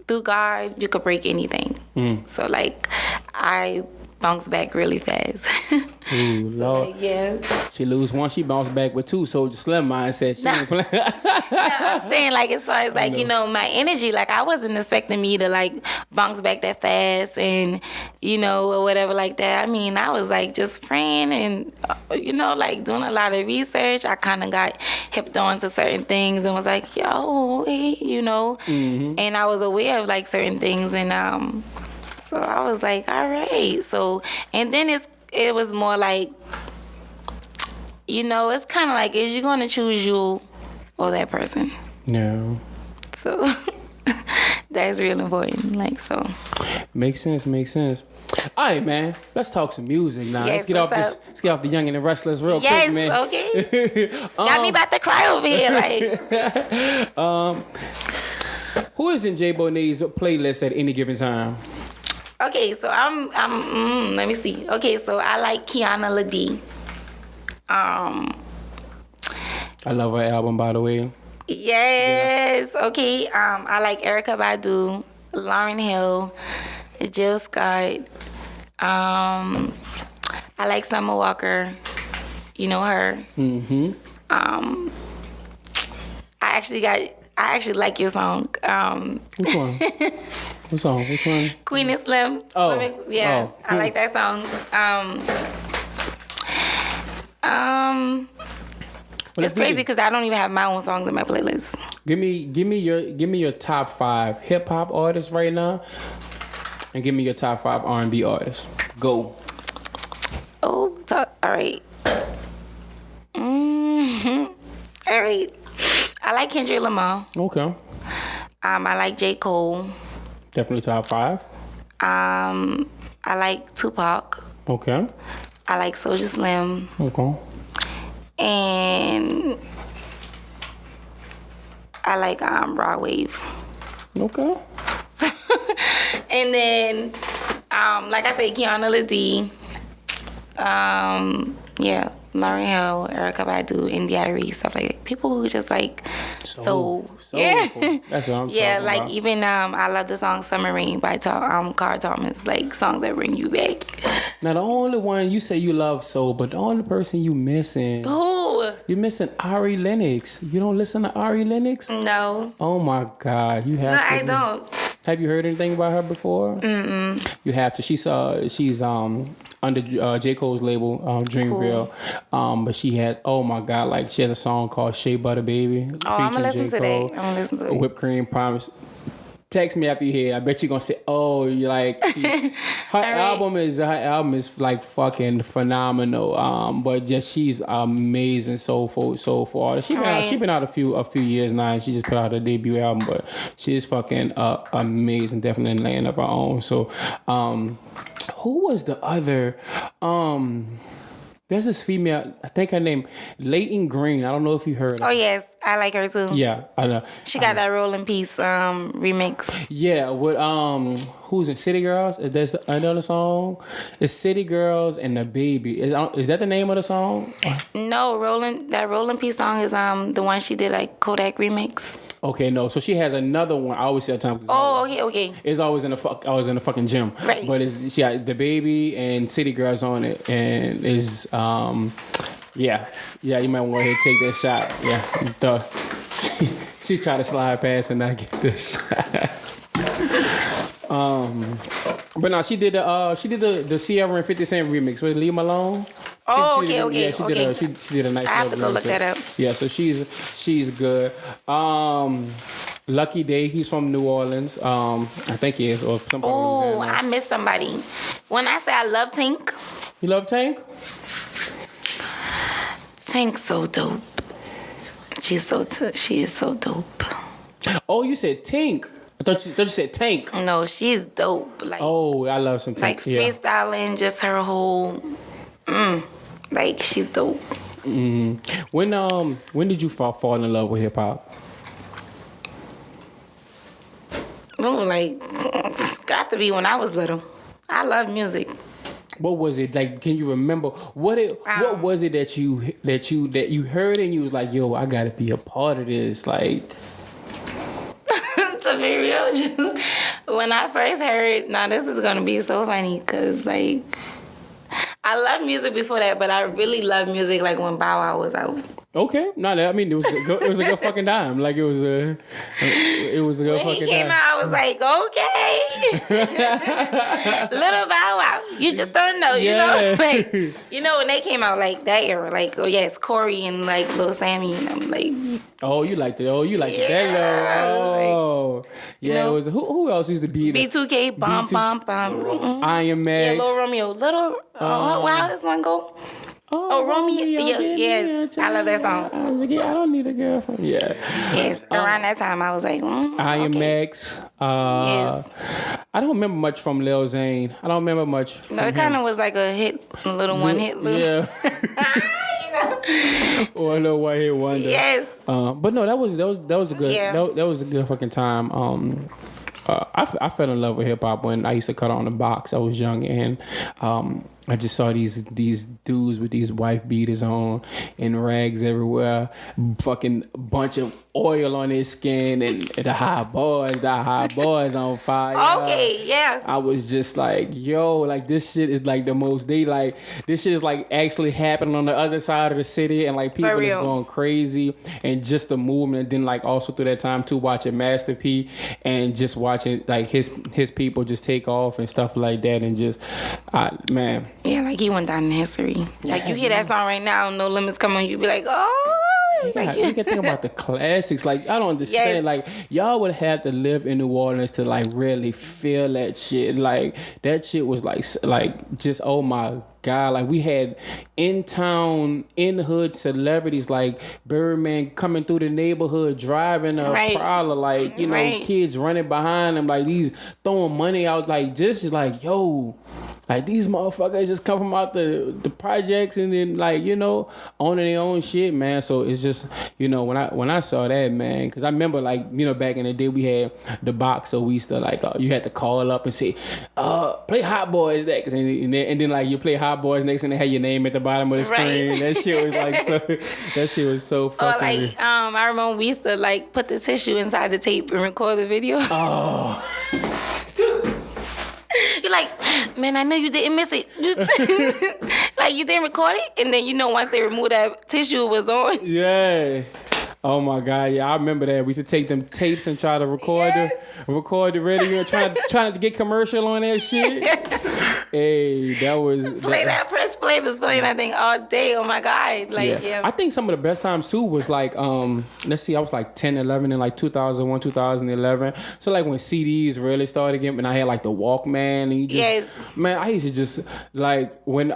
through God, you could break anything. So, like, I bounce back really fast. Ooh, Lord. Like, yeah. She lose one, she bounce back with two. Soldier Slim mindset. She ain't playing. No, I'm saying, like, as far as, like, my energy, like, I wasn't expecting me to, like, bounce back that fast and, or whatever like that. I mean, I was, like, just praying and, like, doing a lot of research. I kind of got hipped on to certain things and was like, yo, hey, Mm-hmm. And I was aware of, like, certain things and, so I was like, all right. So, and then it was more like, it's kind of like, is you going to choose you or that person? No. So, that's real important. Like, so. Makes sense. All right, man. Let's talk some music now. Yes, Let's get off the Young and the Restless real quick, man. Yes, okay. Got me about to cry over here, like. Who is in J Bonet's playlist at any given time? Okay, so I'm let me see. Okay, so I like Kiana Ladee. I love her album, by the way. Yes. Yeah. Okay. I like Erykah Badu, Lauryn Hill, Jill Scott. I like Summer Walker. You know her. Mm-hmm. I actually like your song. Which one? What song? Which one? Queen and Slim. Oh. Yeah. Oh. I like that song. It's crazy because I don't even have my own songs in my playlist. Give me your top 5 hip hop artists right now, and give me your top 5 R&B artists. Go. Oh, all right. Mm-hmm. All right. I like Kendrick Lamar. Okay. I like J. Cole. Definitely top 5. I like Tupac. Okay. I like Soulja Slim. Okay. And I like Rod Wave. Okay. And then, like I said, Kiana Ladee. Lauryn Hill, Erykah Badu, India.Arie, stuff like that. People who just like soul. Yeah. That's what I'm talking yeah, like about. even I love the song Summer Rain by Carl Thomas, like songs that bring you back. Now the only one you say you love soul, but the only person you missing. Who? You're missing Ari Lennox. You don't listen to Ari Lennox? No. Oh my God, you have No, to. I don't. Have you heard anything about her before? Mm-mm. You have to. She's under J. Cole's label, Dreamville. Cool. But she has, oh my God, like she has a song called Shea Butter Baby. Oh, I'm gonna listen to that. I'm gonna listen to it. Whipped Cream Promise. Text me after you hear it. I bet you're gonna say, "Oh, you like." Her album is like fucking phenomenal. But just she's amazing soulful artist. She been out a few years now. And she just put out her debut album, but she's fucking amazing. Definitely in the lane of her own. So, who was the other? There's this female, I think her name, Leighton Green. I don't know if you heard of her. Oh, yes. I like her, too. Yeah, I know. She got that Roll in Peace remix. Yeah, with, who's it? City Girls? Is that another song? It's City Girls and The Baby. Is that the name of the song? No, Rollin' Peace song is the one she did, like, Kodak remix. Okay, no. So she has another one. I always say at times. Okay. It's always in the I was in the fucking gym. Right. But she got The Baby and City Girls on it, and is yeah. You might want to go ahead and take that shot. Yeah. She tried to slide past and not get this. But no, she did the Sierra and 50 Cent remix with Leave 'Em Alone. Oh, she did a nice. I have to go look that up. Yeah, so she's good. Lucky Day, he's from New Orleans. I think he is, or somebody. Oh, I miss somebody. When I say I love Tank. You love Tank? Tank's so dope. She is so dope. Oh, you said Tank. I thought you said Tank. No, she's dope. Like, oh, I love some Tank. Like freestyling, just her whole. Like, she's dope. When did you fall in love with hip hop? Oh, like, it's got to be when I was little. I love music. What was it like? Can you remember what was it that you heard and you was like, yo, I gotta be a part of this? Like, to be real, when I first heard, now this is gonna be so funny because like I love music before that, but I really love music like when Bow Wow was out. Okay, I mean it was a good fucking time. Like it was a good fucking time. When he came out, I was like, okay, little Bow Wow. You just don't know, you know. Like, you know, when they came out, like that era, like Corey and like Lil Sammy, and I'm like, oh, you liked it. Oh, you liked it. That oh, like, yeah. You know, it was who else used to be there? B2K, Bum Bum Bum, Iron Man, yeah, Lil Romeo, wow, this one go. Oh, Romeo, yes, I love that song. I don't need a girlfriend. Yeah. Yes, around that time I was like, Iron Max. Yes. I don't remember much from Lil Zane. I don't remember much from it kind of was like a one hit. Yeah. Or a little one hit wonder. Yes. But no, that was a good that was a good fucking time. I fell in love with hip hop when I used to cut on the box. I was young and I just saw these dudes with these wife beaters on and rags everywhere, fucking bunch of oil on their skin and the high boys on fire. Okay, yeah. I was just like, yo, like this shit is like the most this shit is like actually happening on the other side of the city and like people is going crazy and just the movement. And then like also through that time too, watching Master P and just watching like his people just take off and stuff like that and just man. Yeah, like he went down in history. Like you hear that song right now, No Limits come on, you be like, oh. You can think about the classics. Like I don't understand. Yes. Like y'all would have to live in New Orleans to like really feel that shit. Like that shit was like just oh my God. Like we had in town, in hood celebrities like Birdman coming through the neighborhood driving a Prowler. Like you know kids running behind them like these throwing money out like just like yo. Like these motherfuckers just come from out the projects and then like you know owning their own shit, man. So it's just you know when I saw that, man, because I remember like you know back in the day we had the box, so we used to like you had to call up and say play Hot Boys next, and then like you play Hot Boys next and they had your name at the bottom of the screen. That shit was like so that shit was so fucking. Or like I remember we used to like put the tissue inside the tape and record the video. Oh. You're like, man, I know you didn't miss it. Like, you didn't record it? And then, you know, once they removed that tissue, it was on. Yeah. Oh, my God. Yeah, I remember that. We used to take them tapes and try to record the radio, trying to get commercial on that shit. Hey, that was... that press play was playing that thing all day. Oh, my God. Like, yeah. I think some of the best times, too, was like, let's see, I was like 10, 11 in like 2001, 2011. So, like, when CDs really started again, and I had like the Walkman, and you just... Yes. Man, I used to just, like, when,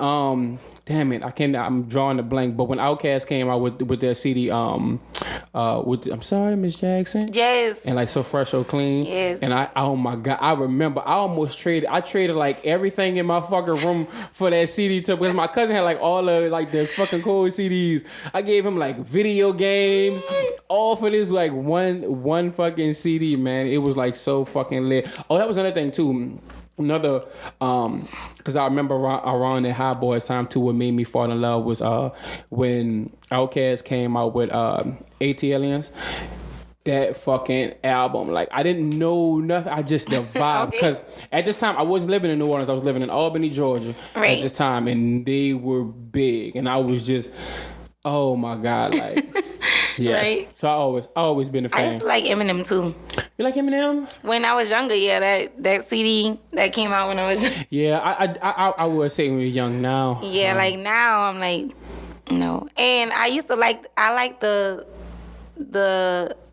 damn it, I'm drawing a blank, but when Outkast came out with their CD, I'm sorry, Miss Jackson. Yes. And like So Fresh, So Clean. Yes. And oh my God, I remember I almost traded like everything in my fucking room for that CD too, because my cousin had like all of like the fucking cool CDs. I gave him like video games, all for this like one fucking CD, man. It was like so fucking lit. Oh, that was another thing too. Another, because I remember around that Hot Boys time too, what made me fall in love was when Outkast came out with ATLiens. That fucking album, like I didn't know nothing. I just the vibe because at this time I wasn't living in New Orleans. I was living in Albany, Georgia at this time, and they were big, and I was just, oh my God, like. Yes. Right? So I always been a fan. I used to like Eminem too. You like Eminem? When I was younger, yeah, that CD that came out when I was young. Yeah, I would say when you're young now. Yeah, like now I'm like, no. And I like the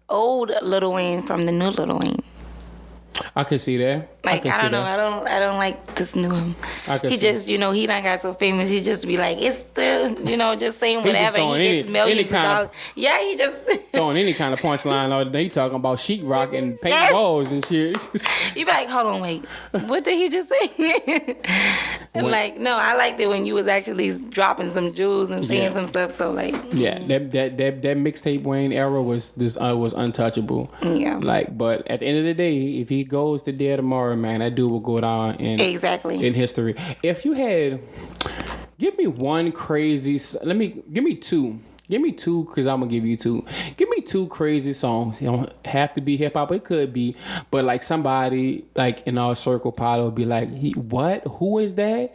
old Lil Wayne from the new Lil Wayne. I could see that. Like I don't know, I don't like this new him. He just, he done got so famous. He just be like, it's the, just saying whatever. He gets millions of dollars. Yeah, he just throwing any kind of punchline out. They talking about sheetrock and paint walls and shit. You be like, hold on, wait, what did he just say? And like, no, I liked it when you was actually dropping some jewels and saying some stuff. So like, yeah, that mixtape Wayne era was untouchable. Yeah, like, but at the end of the day, if he goes to dead tomorrow, man, that dude will go down in history. If you had, give me one crazy. Give me two. Give me two, because I'm gonna give you two. Give me two crazy songs. You don't have to be hip hop. It could be, but like somebody like in our circle, Paolo will be like, "What? Who is that?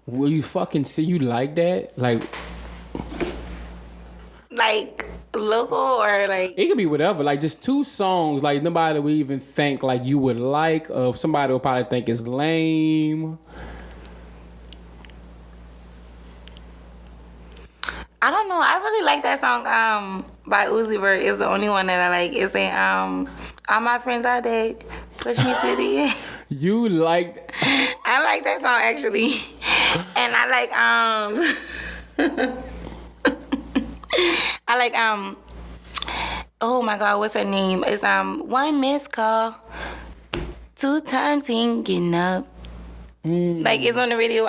Will you fucking see you like that?" Like local or like it could be whatever. Like just two songs. Like nobody would even think like you would like. Or somebody would probably think it's lame. I don't know. I really like that song by Uzi Vert. It's the only one that I like. It's a all my friends are dead. Push me city. You like? I like that song actually, and I like I like oh my God, what's her name? It's one missed call, 2 times he ain't getting up. Like it's on the radio.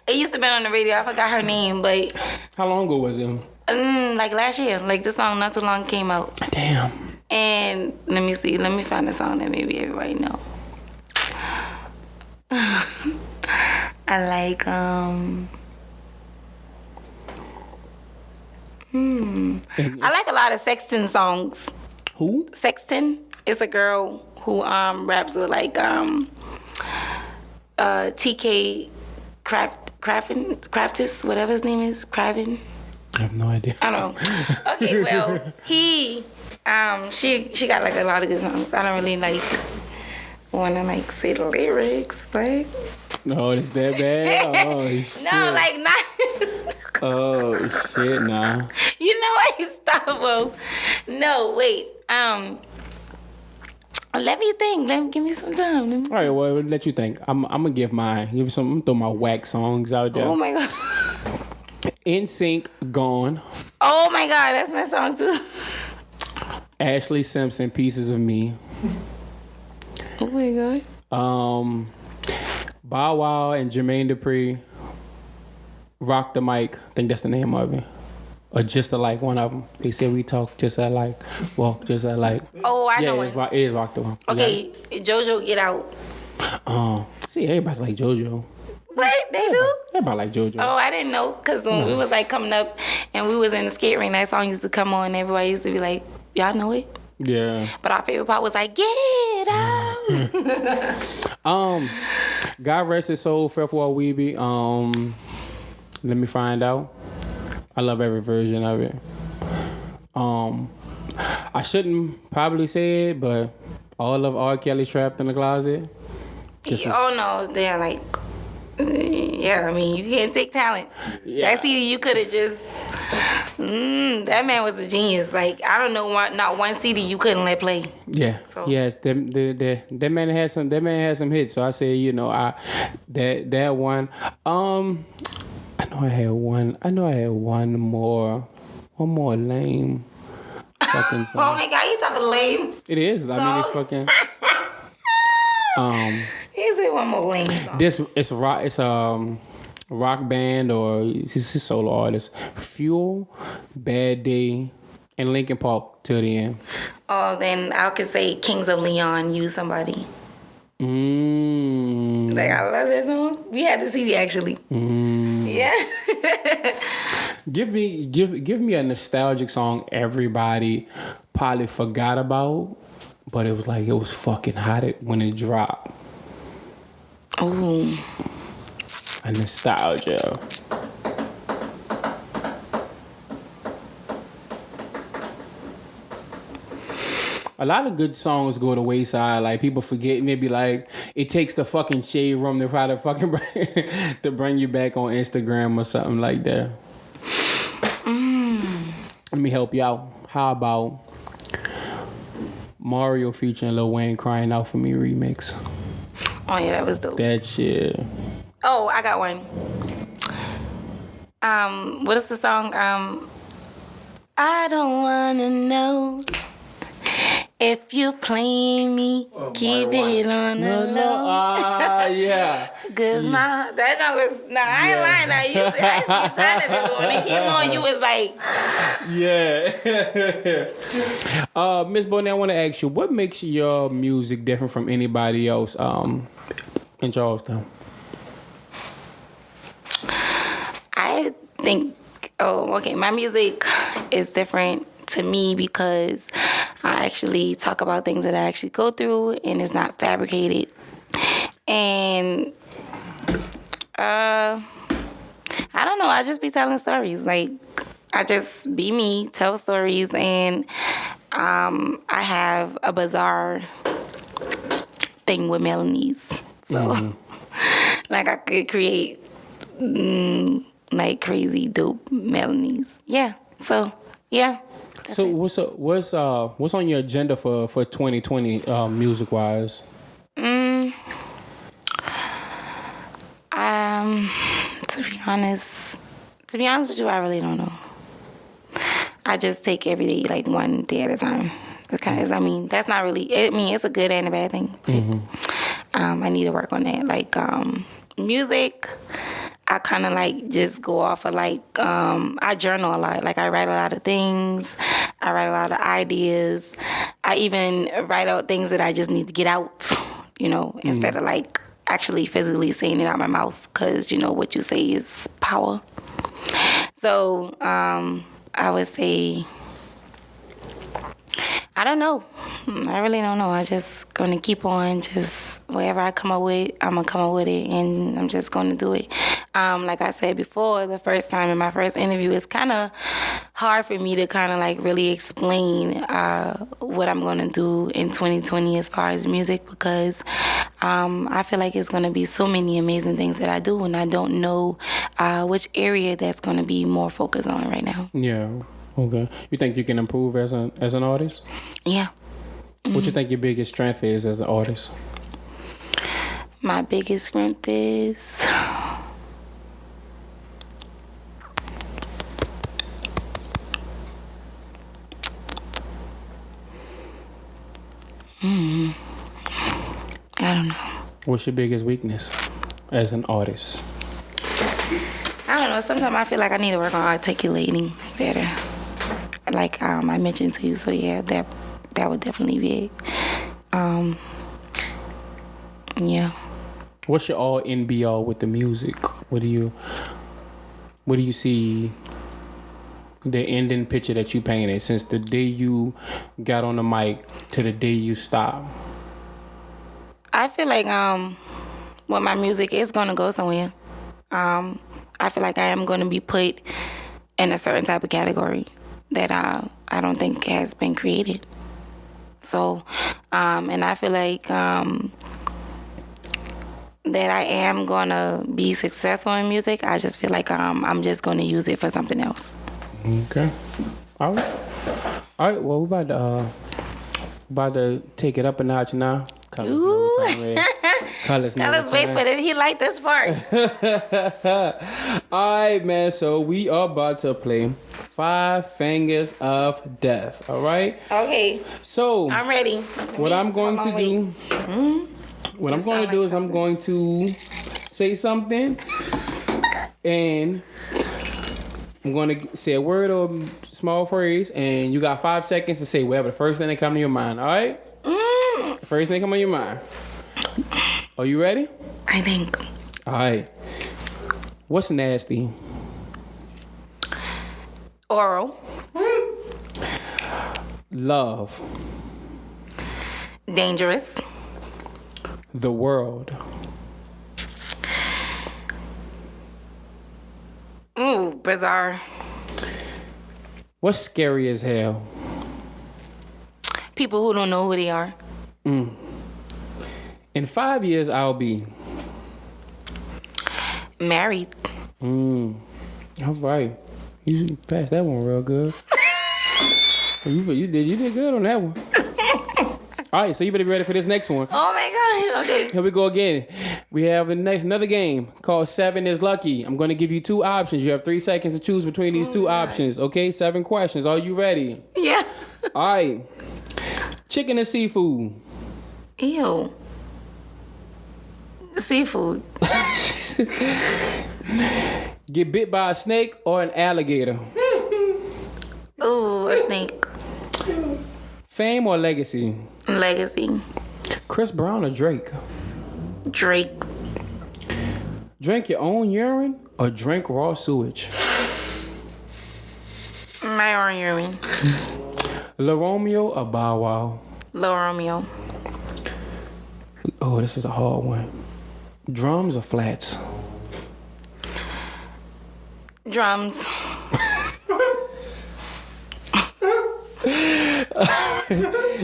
It used to be on the radio. I forgot her name, but how long ago was it? Like last year. Like the song not too long came out. Damn. And let me see. Let me find a song that maybe everybody know. I like I like a lot of Sexton songs. Who? Sexton is a girl who raps with like TK Craftis, whatever his name is, Craven. I have no idea. I don't know. Okay, well, she got like a lot of good songs. I don't really like want to like say the lyrics, but no, it's that bad. Oh shit. No, like not. Oh shit, nah. You know what? Stop. Well, no, wait. Let me think. Give me some time. All right, well, let you think. I'm gonna give mine. I'm gonna throw my whack songs out there. Oh my God. NSYNC, Gone. Oh my God, that's my song too. Ashley Simpson, Pieces of Me. Oh my God. Bow Wow and Jermaine Dupri, Rock the Mic. I think that's the name of it. Or Just Alike, one of them. They said we talk just alike. Well, just alike. Oh, I know it. It is Rock the Mic. Okay, JoJo, Get Out. See, everybody like JoJo. What? They do? Everybody like JoJo. Oh, I didn't know. Because when we was like coming up and we was in the skate ring, that song used to come on and everybody used to be like, y'all know it? Yeah. But our favorite part was like, Get Out. God rest his soul, Fifth Wall Weeby. Let Me Find Out. I love every version of it. I shouldn't probably say it, but all of R. Kelly Trapped in the Closet. No, they're like, yeah, I mean, you can't take talent. Yeah. That CD, you could have just, that man was a genius. Like, I don't know, not one CD you couldn't let play. Yeah. So. Yes, that man had some hits. So I say, that one. I know I had one more lame fucking song. Oh my God, you talking lame? It is. I mean, it's fucking. Here's one more lame song. It's rock band or it's a solo artist. Fuel, Bad Day, and Linkin Park till the end. Oh, then I could say Kings of Leon, Use Somebody. Like, I love that song. We had the CD actually. Yeah. Give me a nostalgic song everybody probably forgot about, but it was fucking hot when it dropped. Oh. A nostalgia. A lot of good songs go to wayside. Like people forget, and they be like, it takes the fucking shade room to try to fucking to bring you back on Instagram or something like that. Let me help you out. How about Mario featuring Lil Wayne "Crying Out for Me" remix? Oh yeah, that was dope. That shit. Oh, I got one. What is the song? I don't wanna know if you play me, keep it on the low. Yeah. Cause that song was, I ain't lying now. You used to get tired of it, but when it came on, you was like. Yeah. Miss Bonnet, I want to ask you, what makes your music different from anybody else in Charleston? I think, my music is different to me because I actually talk about things that I actually go through and it's not fabricated. And I don't know, I just be telling stories. Like, I just be me, tell stories, and I have a bizarre thing with melodies. So, like, I could create like crazy dope melodies. Yeah. So yeah. So what's on your agenda for 2020 music wise? To be honest with you, I really don't know. I just take every day like one day at a time. Because that's not really. It's a good and a bad thing. But, I need to work on that. Like music. I kind of like just go off of like, I journal a lot. Like I write a lot of things. I write a lot of ideas. I even write out things that I just need to get out, instead of like actually physically saying it out my mouth. Because, what you say is power. So I would say, I don't know. I really don't know. I just gonna keep on just whatever I come up with, I'm gonna come up with it, and I'm just gonna do it. Like I said before, the first time in my first interview, it's kind of hard for me to kind of like really explain what I'm gonna do in 2020 as far as music because I feel like it's gonna be so many amazing things that I do, and I don't know which area that's gonna be more focused on right now. Yeah. Okay. You think you can improve as an artist? Yeah. What you think your biggest strength is as an artist? My biggest strength is I don't know. What's your biggest weakness as an artist? I don't know. Sometimes I feel like I need to work on articulating better. Like I mentioned to you, so yeah, that would definitely be it. Yeah. What's your all in be all with the music? What do you see the ending picture that you painted since the day you got on the mic to the day you stopped? I feel like with my music, it's gonna go somewhere. I feel like I am gonna be put in a certain type of category that I don't think has been created. So, and I feel like that I am gonna be successful in music. I just feel like I'm just gonna use it for something else. Okay. All right. Well, we're about to take it up a notch now. Colors know what time it is. Colors know Let's wait for it. He liked this part. All right, man. So we are about to play 5 Fingers of Death. All right. Okay. So I'm ready. What I'm going to do is I'm going to say something, and I'm going to say a word or small phrase, and you got 5 seconds to say whatever the first thing that comes to your mind. All right. The first thing come on your mind. Are you ready? I think. All right. What's nasty? Oral. Love. Dangerous. The world. Ooh, bizarre. What's scary as hell? people who don't know who they are. In 5 years, I'll be married. All right. You passed that one real good. you did good on that one. All right, so you better be ready for this next one. Oh my God! Okay. Here we go again. We have another game called 7 is Lucky. I'm going to give you 2 options. You have 3 seconds to choose between these 2 options. Okay, 7 questions. Are you ready? Yeah. All right. Chicken and seafood. Ew. Seafood. Get bit by a snake or an alligator. Ooh, a snake. Fame or legacy? Legacy. Chris Brown or Drake? Drake. Drink your own urine or drink raw sewage? My own urine. La Romeo or Bow Wow? Lil Romeo. Oh, this is a hard one. Drums or flats? Drums.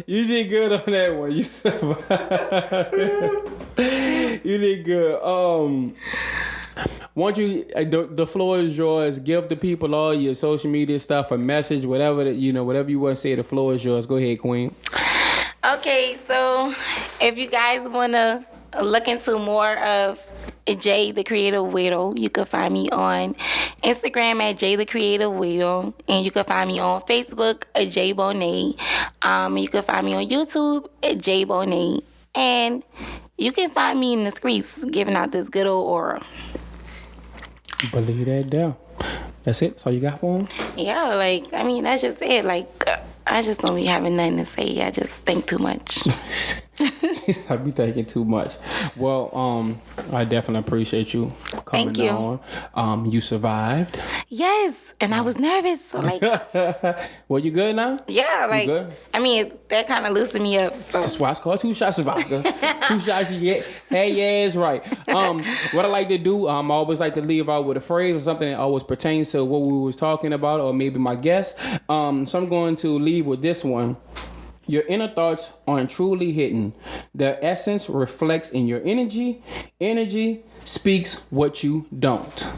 You did good on that one. You survived. You did good. Won't you? The floor is yours. Give the people all your social media stuff, a message, whatever whatever you want to say. The floor is yours. Go ahead, Queen. Okay, so if you guys want to look into more of Jay the Creative Weirdo, you can find me on Instagram at Jay the Creative Weirdo, and you can find me on Facebook at Jay Bonet. You can find me on YouTube at Jay Bonet, and you can find me in the streets giving out this good old aura. Believe that down. That's it. That's all you got for him? Yeah, that's just it. I just don't be having nothing to say. I just think too much. I be thinking too much. Well, I definitely appreciate you coming Thank you. on. You survived. Yes, and I was nervous. So Well, you good now? Yeah, You good? that kind of loosened me up. So. That's why it's called 2 shots of vodka. 2 shots you get. Hey, yeah, it's right. What I like to do, I always like to leave out with a phrase or something that always pertains to what we was talking about, or maybe my guest. So I'm going to leave with this one. Your inner thoughts aren't truly hidden. Their essence reflects in your energy. Energy speaks what you don't.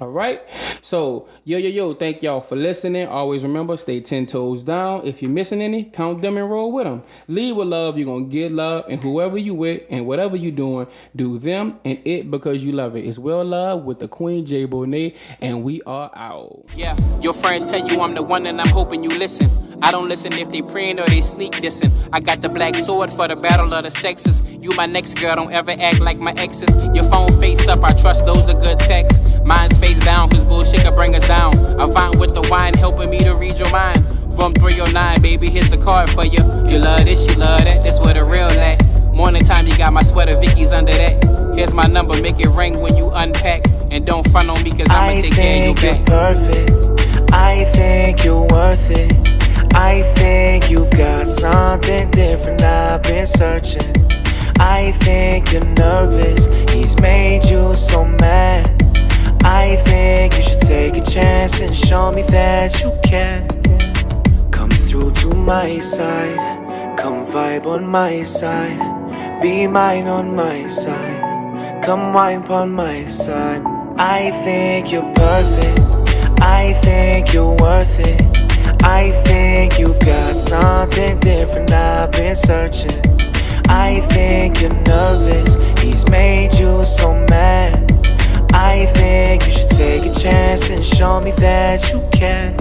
All right? So, yo, thank y'all for listening. Always remember, stay 10 toes down. If you're missing any, count them and roll with them. Lead with love, you're going to get love. And whoever you with and whatever you doing, do them and it because you love it. It's Well Love with the Queen J Bonet, and we are out. Yeah, your friends tell you I'm the one and I'm hoping you listen. I don't listen if they praying or they sneak dissing. I got the black sword for the battle of the sexes. You my next girl, don't ever act like my exes. Your phone face up, I trust those are good texts. Mine's face down, cause bullshit can bring us down. I'm fine with the wine, helping me to read your mind. Room 309, baby, here's the card for you. You love this, you love that, that's where the real at. Morning time, you got my sweater, Vicky's under that. Here's my number, make it ring when you unpack. And don't front on me, cause I'ma take care of you back. I think you're perfect, I think you're worth it. I think you've got something different, I've been searching. I think you're nervous, he's made you so mad. I think you should take a chance and show me that you can. Come through to my side, come vibe on my side. Be mine on my side, come wine upon my side. I think you're perfect, I think you're worth it. I think you've got something different, I've been searching. I think you're nervous, he's made you so mad. I think you should take a chance and show me that you can.